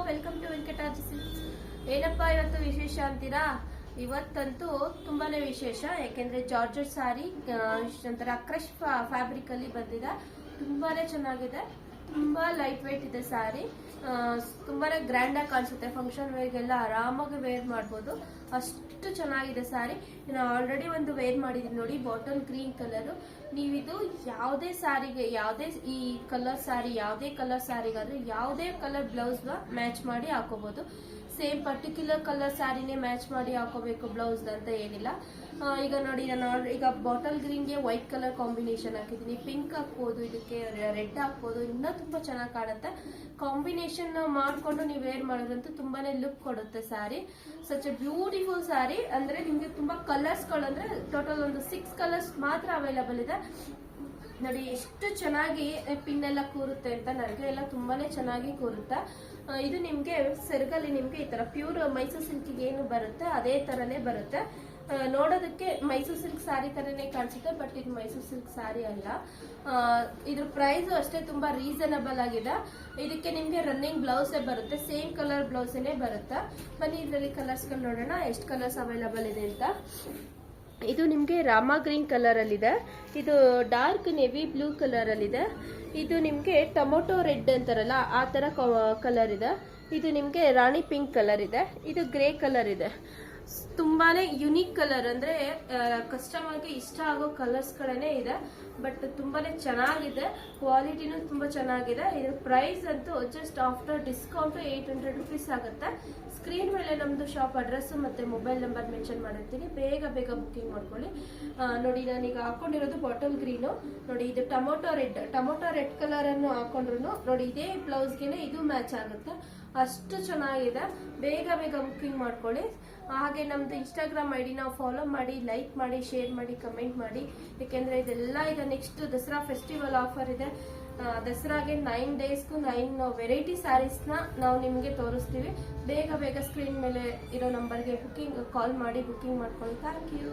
Welcome to ವೆಂಕಟಾಜಿ silks. ಏನಪ್ಪ ಇವತ್ತು ವಿಶೇಷ ಅಂತೀರಾ? ಇವತ್ತಂತೂ ತುಂಬಾನೇ ವಿಶೇಷ. ಯಾಕೆಂದ್ರೆ ಜಾರ್ಜೆಟ್ ಸಾರಿ ಒಂಥರ ಕ್ರಶ್ ಫ್ಯಾಬ್ರಿಕ್ ಅಲ್ಲಿ ಬಂದಿದೆ. ತುಂಬಾನೇ ಚೆನ್ನಾಗಿದೆ, ತುಂಬಾ ಲೈಟ್ ವೇಟ್ ಇದೆ ಸಾರಿ. ತುಂಬಾನೇ ಗ್ರ್ಯಾಂಡ್ ಆಗಿ ಕಾಣಿಸುತ್ತೆ. ಫಂಕ್ಷನ್ ವೇರ್ಗೆಲ್ಲ ಆರಾಮಾಗಿ ವೇರ್ ಮಾಡ್ಬೋದು, ಅಷ್ಟು ಚೆನ್ನಾಗಿದೆ ಸಾರಿ. ನಾನು ಆಲ್ರೆಡಿ ಒಂದು ವೇರ್ ಮಾಡಿದೀನಿ ನೋಡಿ, ಬಾಟಲ್ ಗ್ರೀನ್ ಕಲರ್. ನೀವಿದು ಯಾವುದೇ ಸಾರಿಗೆ, ಯಾವುದೇ ಈ ಕಲರ್ ಸಾರಿ, ಯಾವುದೇ ಕಲರ್ ಸಾರಿಗಾದ್ರೆ ಯಾವುದೇ ಕಲರ್ ಬ್ಲೌಸ್ ಮ್ಯಾಚ್ ಮಾಡಿ ಹಾಕೋಬಹುದು. ಸೇಮ್ ಪರ್ಟಿಕ್ಯುಲರ್ ಕಲರ್ ಸ್ಯಾರಿನೇ ಮ್ಯಾಚ್ ಮಾಡಿ ಹಾಕೋಬೇಕು ಬ್ಲೌಸ್ ಅಂತ ಏನಿಲ್ಲ. ಈಗ ನೋಡಿ, ನಾನು ಈಗ ಬಾಟಲ್ ಗ್ರೀನ್ಗೆ ವೈಟ್ ಕಲರ್ ಕಾಂಬಿನೇಷನ್ ಹಾಕಿದ್ದೀನಿ. ಪಿಂಕ್ ಹಾಕ್ಬೋದು, ಇದಕ್ಕೆ ರೆಡ್ ಹಾಕ್ಬೋದು, ಇನ್ನೂ ತುಂಬಾ ಚೆನ್ನಾಗಿ ಕಾಣುತ್ತೆ. ಕಾಂಬಿನೇಷನ್ ಮಾಡ್ಕೊಂಡು ನೀವು ವೇರ್ ಮಾಡೋದಂತೂ ತುಂಬಾನೇ ಲುಕ್ ಕೊಡುತ್ತೆ sari. Such A beautiful sari. ಅಂದ್ರೆ ನಿಮ್ಗೆ ತುಂಬಾ ಕಲರ್ಸ್ಗಳು, ಅಂದ್ರೆ ಟೋಟಲ್ ಒಂದು 6 ಕಲರ್ಸ್ ಮಾತ್ರ ಅವೈಲಬಲ್ ಇದೆ. ನೋಡಿ ಎಷ್ಟು ಚೆನ್ನಾಗಿ ಪಿನ್ ಎಲ್ಲ ಕೂರುತ್ತೆ ಅಂತ. ನನಗೆ ಎಲ್ಲ ತುಂಬಾನೇ ಚೆನ್ನಾಗಿ ಕೂರುತ್ತೆ. ಇದು ನಿಮ್ಗೆ ಸೆರಗಲ್ಲಿ ನಿಮ್ಗೆ ಈ ತರ ಪ್ಯೂರ್ ಮೈಸೂರು ಸಿಲ್ಕಿಗೆ ಏನು ಬರುತ್ತೆ ಅದೇ ತರನೇ ಬರುತ್ತೆ. ನೋಡೋದಕ್ಕೆ ಮೈಸೂರು ಸಿಲ್ಕ್ ಸ್ಯಾರಿ ತರನೇ ಕಾಣಿಸುತ್ತೆ, ಬಟ್ ಇದು ಮೈಸೂರು ಸಿಲ್ಕ್ ಸ್ಯಾರಿ ಅಲ್ಲ. ಇದ್ರ ಪ್ರೈಸ್ ಅಷ್ಟೇ ತುಂಬಾ ರೀಸನಬಲ್ ಆಗಿದೆ. ಇದಕ್ಕೆ ನಿಮ್ಗೆ ರನ್ನಿಂಗ್ ಬ್ಲೌಸೇ ಬರುತ್ತೆ, ಸೇಮ್ ಕಲರ್ ಬ್ಲೌಸೇನೆ ಬರುತ್ತೆ. ಬನ್ನಿ ಇದರಲ್ಲಿ ಕಲರ್ಸ್ ನೋಡೋಣ, ಎಷ್ಟು ಕಲರ್ಸ್ ಅವೈಲಬಲ್ ಇದೆ ಅಂತ. ಇದು ನಿಮಗೆ ರಾಮ ಗ್ರೀನ್ ಕಲರ್ ಅಲ್ಲಿ ಇದೆ. ಇದು ಡಾರ್ಕ್ ನೇವಿ ಬ್ಲೂ ಕಲರ್ ಅಲ್ಲಿ ಇದೆ. ಇದು ನಿಮಗೆ ಟೊಮೊಟೊ ರೆಡ್ ಅಂತಾರಲ್ಲ ಆ ತರ ಕಲರ್ ಇದೆ. ಇದು ನಿಮಗೆ ರಾಣಿ ಪಿಂಕ್ ಕಲರ್ ಇದೆ. ಇದು ಗ್ರೇ ಕಲರ್ ಇದೆ. ತುಂಬಾನೇ ಯುನೀಕ್ ಕಲರ್, ಅಂದ್ರೆ ಕಸ್ಟಮರ್ಗೆ ಇಷ್ಟ ಆಗೋ ಕಲರ್ಸ್ ಗಳೇ ಇದೆ. ಬಟ್ ತುಂಬಾನೇ ಚೆನ್ನಾಗಿದೆ, ಕ್ವಾಲಿಟಿನೂ ತುಂಬಾ ಚೆನ್ನಾಗಿದೆ. ಇದ್ರ ಪ್ರೈಸ್ ಅಂತೂ ಜಸ್ಟ್ ಆಫ್ಟರ್ ಡಿಸ್ಕೌಂಟ್ 800 ರುಪೀಸ್ ಆಗುತ್ತೆ. ಸ್ಕ್ರೀನ್ ಮೇಲೆ ನಮ್ದು ಶಾಪ್ ಅಡ್ರೆಸ್ ಮತ್ತೆ ಮೊಬೈಲ್ ನಂಬರ್ ಮೆನ್ಷನ್ ಮಾಡಿರ್ತೀನಿ, ಬೇಗ ಬೇಗ ಬುಕಿಂಗ್ ಮಾಡ್ಕೊಳ್ಳಿ. ನೋಡಿ, ನಾನೀಗ ಹಾಕೊಂಡಿರೋದು ಬಾಟಲ್ ಗ್ರೀನು. ನೋಡಿ, ಇದು ಟೊಮೊಟೊ ರೆಡ್ ಕಲರ್ ಅನ್ನು ಹಾಕೊಂಡ್ರು ನೋಡಿ ಇದೇ ಬ್ಲೌಸ್ಗೆನೆ ಇದು ಮ್ಯಾಚ್ ಆಗುತ್ತೆ. ಅಷ್ಟು ಚೆನ್ನಾಗಿದೆ, ಬೇಗ ಬೇಗ ಬುಕಿಂಗ್ ಮಾಡ್ಕೊಳ್ಳಿ. ಹಾಗೆ ನಮ್ದು ಇನ್ಸ್ಟಾಗ್ರಾಮ್ ಐಡಿ ನಾವು ಫಾಲೋ ಮಾಡಿ, ಲೈಕ್ ಮಾಡಿ, ಶೇರ್ ಮಾಡಿ, ಕಮೆಂಟ್ ಮಾಡಿ. ಯಾಕೆಂದ್ರೆ ಇದೆಲ್ಲ ಈಗ ನೆಕ್ಸ್ಟ್ ದಸರಾ ಫೆಸ್ಟಿವಲ್ ಆಫರ್ ಇದೆ. ದಸರಾಗೆ 9 ಡೇಸ್ಗೂ 9 ವೆರೈಟಿ ಸ್ಯಾರೀಸ್ನ ನಾವು ನಿಮಗೆ ತೋರಿಸ್ತೀವಿ. ಬೇಗ ಬೇಗ ಸ್ಕ್ರೀನ್ ಮೇಲೆ ಇರೋ ನಂಬರ್ಗೆ ಕಾಲ್ ಮಾಡಿ ಬುಕಿಂಗ್ ಮಾಡ್ಕೊಳ್ಳಿ. Thank you.